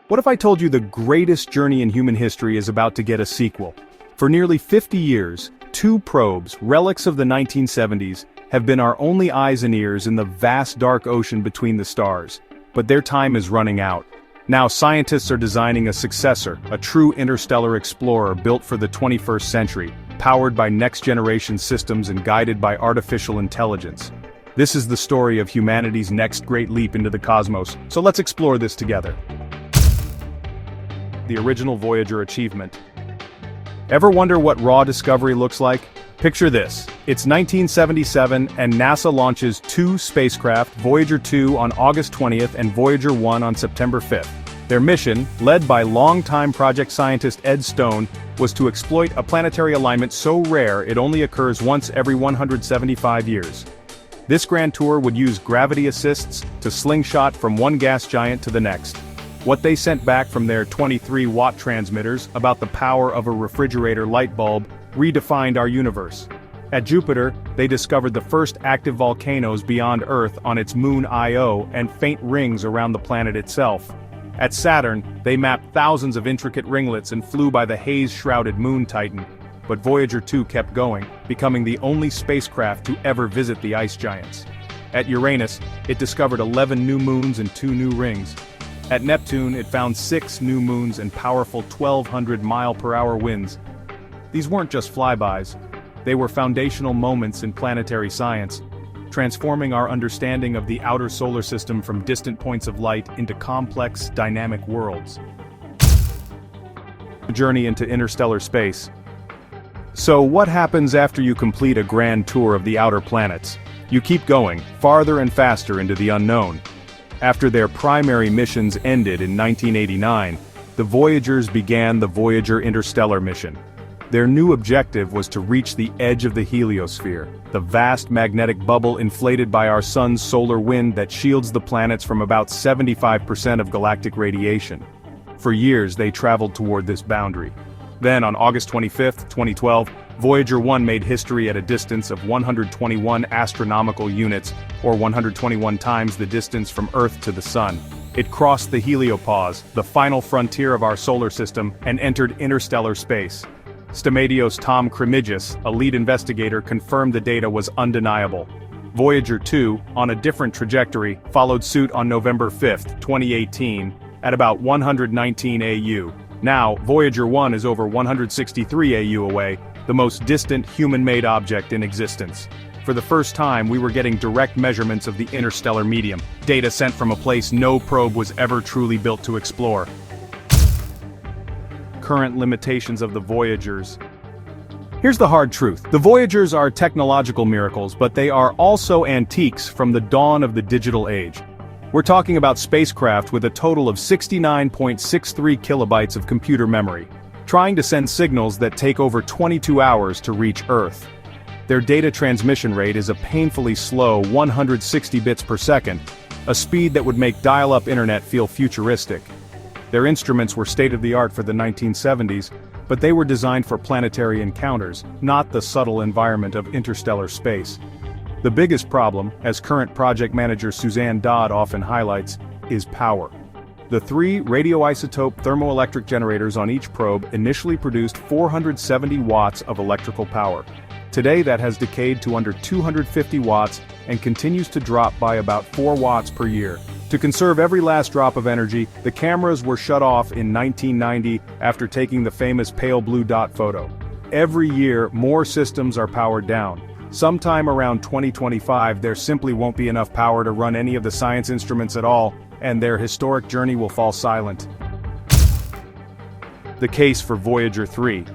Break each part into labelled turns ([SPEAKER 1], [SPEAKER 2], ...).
[SPEAKER 1] What if I told you the greatest journey in human history is about to get a sequel? For nearly 50 years, two probes, relics of the 1970s, have been our only eyes and ears in the vast dark ocean between the stars. But their time is running out. Now scientists are designing a successor, a true interstellar explorer built for the 21st century, powered by next-generation systems and guided by artificial intelligence. This is the story of humanity's next great leap into the cosmos, so let's explore this together. The original Voyager achievement. Ever wonder what raw discovery looks like? Picture this. It's 1977 and NASA launches two spacecraft, Voyager 2 on August 20th and Voyager 1 on September 5th. Their mission, led by longtime project scientist Ed Stone, was to exploit a planetary alignment so rare it only occurs once every 175 years. This grand tour would use gravity assists to slingshot from one gas giant to the next. What they sent back from their 23-watt transmitters about the power of a refrigerator light bulb redefined our universe. At Jupiter, they discovered the first active volcanoes beyond Earth on its moon Io and faint rings around the planet itself. At Saturn, they mapped thousands of intricate ringlets and flew by the haze-shrouded moon Titan. But Voyager 2 kept going, becoming the only spacecraft to ever visit the ice giants. At Uranus, it discovered 11 new moons and 2 new rings. At Neptune, it found 6 new moons and powerful 1,200-mile-per-hour winds. These weren't just flybys. They were foundational moments in planetary science, transforming our understanding of the outer solar system from distant points of light into complex, dynamic worlds. A journey into interstellar space. So what happens after you complete a grand tour of the outer planets? You keep going, farther and faster into the unknown. After their primary missions ended in 1989, the Voyagers began the Voyager Interstellar mission. Their new objective was to reach the edge of the heliosphere, the vast magnetic bubble inflated by our sun's solar wind that shields the planets from about 75% of galactic radiation. For years they traveled toward this boundary. Then on August 25, 2012, Voyager 1 made history at a distance of 121 astronomical units, or 121 times the distance from Earth to the Sun. It crossed the heliopause, the final frontier of our solar system, and entered interstellar space. Stamatios Tom Crimigis, a lead investigator, confirmed the data was undeniable. Voyager 2, on a different trajectory, followed suit on November 5, 2018, at about 119 AU. Now, Voyager 1 is over 163 AU away, the most distant human-made object in existence. For the first time, we were getting direct measurements of the interstellar medium, data sent from a place no probe was ever truly built to explore. Current limitations of the Voyagers. Here's the hard truth. The Voyagers are technological miracles, but they are also antiques from the dawn of the digital age. We're talking about spacecraft with a total of 69.63 kilobytes of computer memory, trying to send signals that take over 22 hours to reach Earth. Their data transmission rate is a painfully slow 160 bits per second, a speed that would make dial-up internet feel futuristic. Their instruments were state-of-the-art for the 1970s, but they were designed for planetary encounters, not the subtle environment of interstellar space. The biggest problem, as current project manager Suzanne Dodd often highlights, is power. The 3 radioisotope thermoelectric generators on each probe initially produced 470 watts of electrical power. Today that has decayed to under 250 watts and continues to drop by about 4 watts per year. To conserve every last drop of energy, the cameras were shut off in 1990 after taking the famous pale blue dot photo. Every year, more systems are powered down. Sometime around 2025 there simply won't be enough power to run any of the science instruments at all, and their historic journey will fall silent. The case for Voyager 3.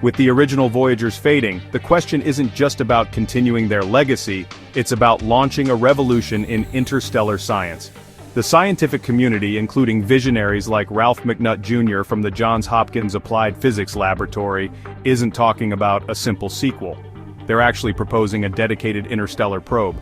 [SPEAKER 1] With the original Voyagers fading, the question isn't just about continuing their legacy, it's about launching a revolution in interstellar science. The scientific community, including visionaries like Ralph McNutt Jr. from the Johns Hopkins Applied Physics Laboratory, isn't talking about a simple sequel. They're actually proposing a dedicated interstellar probe.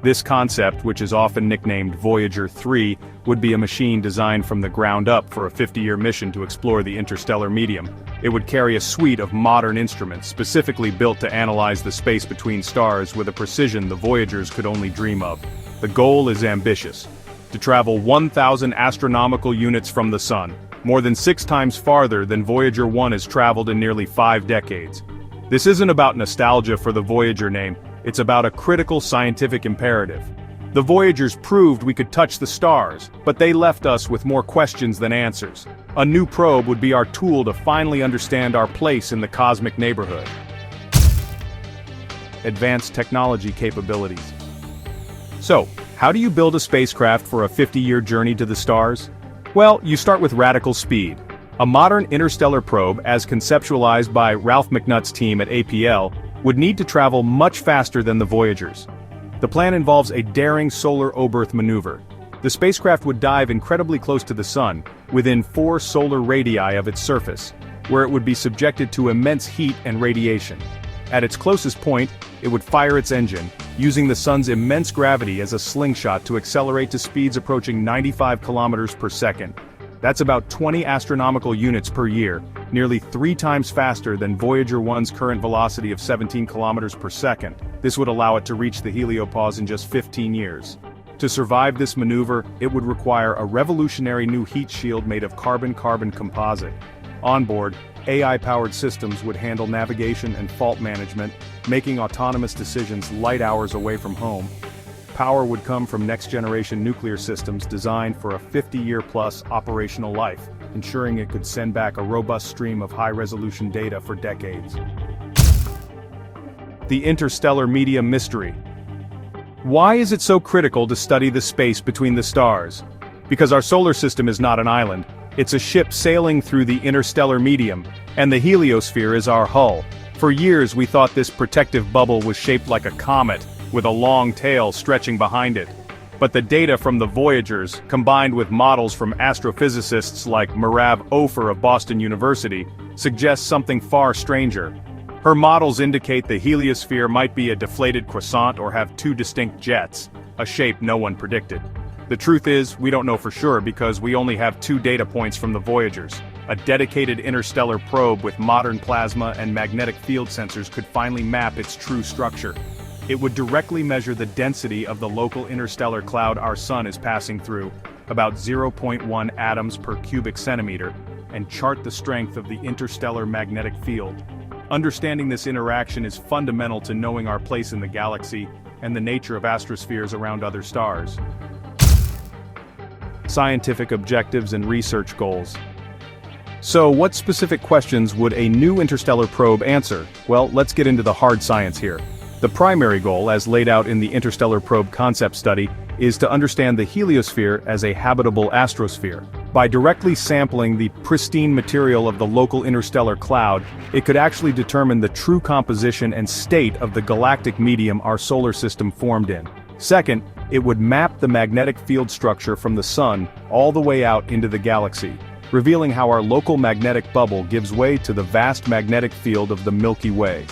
[SPEAKER 1] This concept, which is often nicknamed Voyager 3, would be a machine designed from the ground up for a 50-year mission to explore the interstellar medium. It would carry a suite of modern instruments specifically built to analyze the space between stars with a precision the Voyagers could only dream of. The goal is ambitious: to travel 1,000 astronomical units from the Sun, more than 6 times farther than Voyager 1 has traveled in nearly 5 decades. This isn't about nostalgia for the Voyager name, it's about a critical scientific imperative. The Voyagers proved we could touch the stars, but they left us with more questions than answers. A new probe would be our tool to finally understand our place in the cosmic neighborhood. Advanced technology capabilities. So, how do you build a spacecraft for a 50-year journey to the stars? Well, you start with radical speed. A modern interstellar probe, as conceptualized by Ralph McNutt's team at APL, would need to travel much faster than the Voyagers. The plan involves a daring solar obirth maneuver. The spacecraft would dive incredibly close to the Sun, within 4 solar radii of its surface, where it would be subjected to immense heat and radiation. At its closest point, it would fire its engine, using the Sun's immense gravity as a slingshot to accelerate to speeds approaching 95 kilometers per second. That's about 20 astronomical units per year, nearly 3 times faster than Voyager 1's current velocity of 17 kilometers per second. This would allow it to reach the heliopause in just 15 years. To survive this maneuver, it would require a revolutionary new heat shield made of carbon-carbon composite. On board, AI-powered systems would handle navigation and fault management, making autonomous decisions light hours away from home. Power would come from next-generation nuclear systems designed for a 50-year-plus operational life, ensuring it could send back a robust stream of high-resolution data for decades. The interstellar medium mystery. Why is it so critical to study the space between the stars? Because our solar system is not an island, it's a ship sailing through the interstellar medium, and the heliosphere is our hull. For years we thought this protective bubble was shaped like a comet, with a long tail stretching behind it. But the data from the Voyagers, combined with models from astrophysicists like Merav Ofer of Boston University, suggests something far stranger. Her models indicate the heliosphere might be a deflated croissant or have 2 distinct jets, a shape no one predicted. The truth is, we don't know for sure because we only have 2 data points from the Voyagers. A dedicated interstellar probe with modern plasma and magnetic field sensors could finally map its true structure. It would directly measure the density of the local interstellar cloud our Sun is passing through, about 0.1 atoms per cubic centimeter, and chart the strength of the interstellar magnetic field. Understanding this interaction is fundamental to knowing our place in the galaxy and the nature of astrospheres around other stars. Scientific objectives and research goals. So, what specific questions would a new interstellar probe answer? Well, let's get into the hard science here. The primary goal, as laid out in the Interstellar Probe Concept Study, is to understand the heliosphere as a habitable astrosphere. By directly sampling the pristine material of the local interstellar cloud, it could actually determine the true composition and state of the galactic medium our solar system formed in. Second, it would map the magnetic field structure from the Sun all the way out into the galaxy, revealing how our local magnetic bubble gives way to the vast magnetic field of the Milky Way.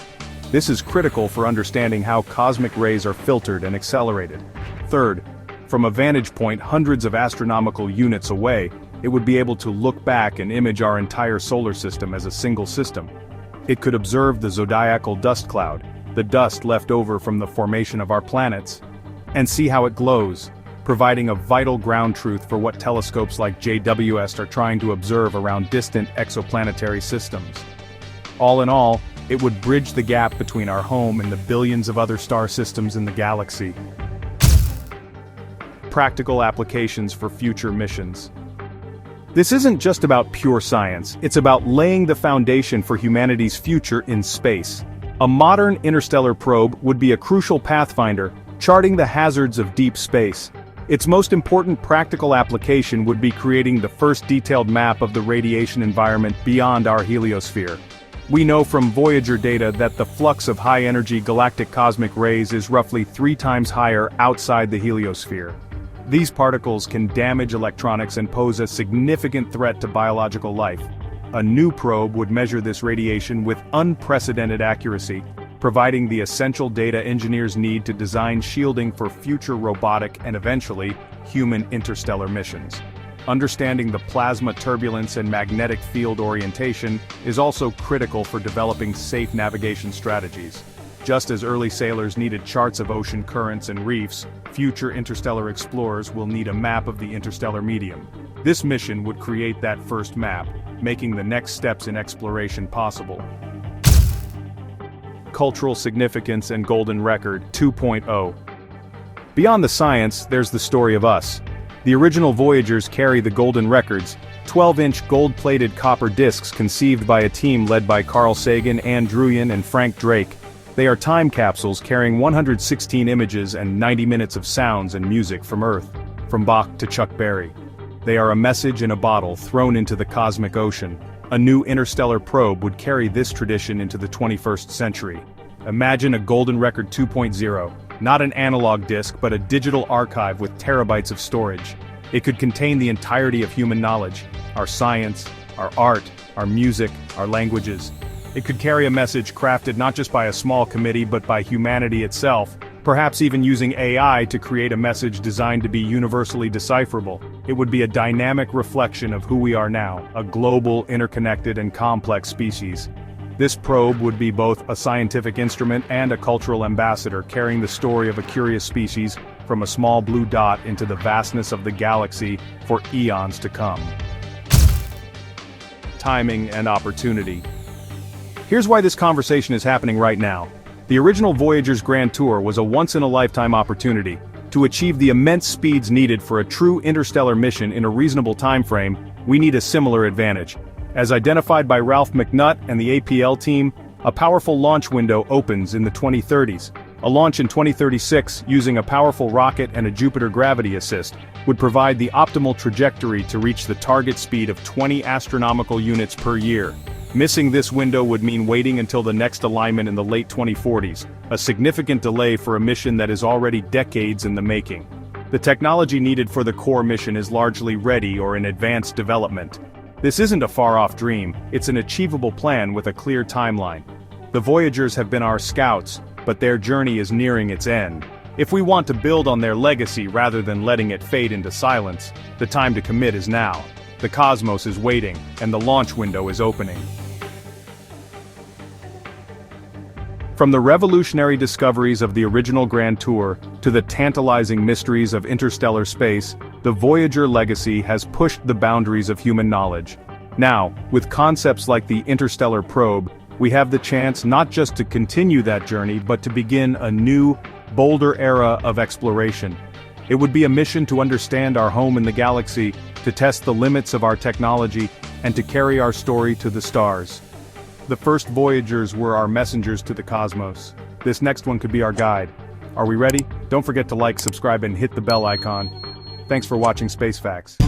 [SPEAKER 1] This is critical for understanding how cosmic rays are filtered and accelerated. Third, from a vantage point hundreds of astronomical units away, it would be able to look back and image our entire solar system as a single system. It could observe the zodiacal dust cloud, the dust left over from the formation of our planets, and see how it glows, providing a vital ground truth for what telescopes like JWST are trying to observe around distant exoplanetary systems. All in all, it would bridge the gap between our home and the billions of other star systems in the galaxy. Practical applications for future missions. This isn't just about pure science, it's about laying the foundation for humanity's future in space. A modern interstellar probe would be a crucial pathfinder, charting the hazards of deep space. Its most important practical application would be creating the first detailed map of the radiation environment beyond our heliosphere. We know from Voyager data that the flux of high-energy galactic cosmic rays is roughly 3 times higher outside the heliosphere. These particles can damage electronics and pose a significant threat to biological life. A new probe would measure this radiation with unprecedented accuracy, providing the essential data engineers need to design shielding for future robotic and eventually, human interstellar missions. Understanding the plasma turbulence and magnetic field orientation is also critical for developing safe navigation strategies. Just as early sailors needed charts of ocean currents and reefs, future interstellar explorers will need a map of the interstellar medium. This mission would create that first map, making the next steps in exploration possible. Cultural significance and golden record 2.0. Beyond the science, there's the story of us. The original Voyagers carry the golden records, 12-inch gold-plated copper discs conceived by a team led by Carl Sagan, Ann Druyan, and Frank Drake. They are time capsules carrying 116 images and 90 minutes of sounds and music from Earth, from Bach to Chuck Berry. They are a message in a bottle thrown into the cosmic ocean. A new interstellar probe would carry this tradition into the 21st century. Imagine a golden record 2.0, not an analog disc but a digital archive with terabytes of storage. It could contain the entirety of human knowledge, our science, our art, our music, our languages. It could carry a message crafted not just by a small committee but by humanity itself, perhaps even using AI to create a message designed to be universally decipherable. It would be a dynamic reflection of who we are now, a global, interconnected, and complex species. This probe would be both a scientific instrument and a cultural ambassador carrying the story of a curious species from a small blue dot into the vastness of the galaxy for eons to come. Timing and opportunity. Here's why this conversation is happening right now. The original Voyager's Grand Tour was a once-in-a-lifetime opportunity. To achieve the immense speeds needed for a true interstellar mission in a reasonable time frame, we need a similar advantage. As identified by Ralph McNutt and the APL team, a powerful launch window opens in the 2030s. A launch in 2036 using a powerful rocket and a Jupiter gravity assist would provide the optimal trajectory to reach the target speed of 20 astronomical units per year. Missing this window would mean waiting until the next alignment in the late 2040s, a significant delay for a mission that is already decades in the making. The technology needed for the core mission is largely ready or in advanced development. This isn't a far-off dream, it's an achievable plan with a clear timeline. The Voyagers have been our scouts, but their journey is nearing its end. If we want to build on their legacy rather than letting it fade into silence, the time to commit is now. The cosmos is waiting, and the launch window is opening. From the revolutionary discoveries of the original Grand Tour to the tantalizing mysteries of interstellar space, the Voyager legacy has pushed the boundaries of human knowledge. Now, with concepts like the interstellar probe, we have the chance not just to continue that journey but to begin a new, bolder era of exploration. It would be a mission to understand our home in the galaxy, to test the limits of our technology, and to carry our story to the stars. The first Voyagers were our messengers to the cosmos. This next one could be our guide. Are we ready? Don't forget to like, subscribe, and hit the bell icon. Thanks for watching Space Facts.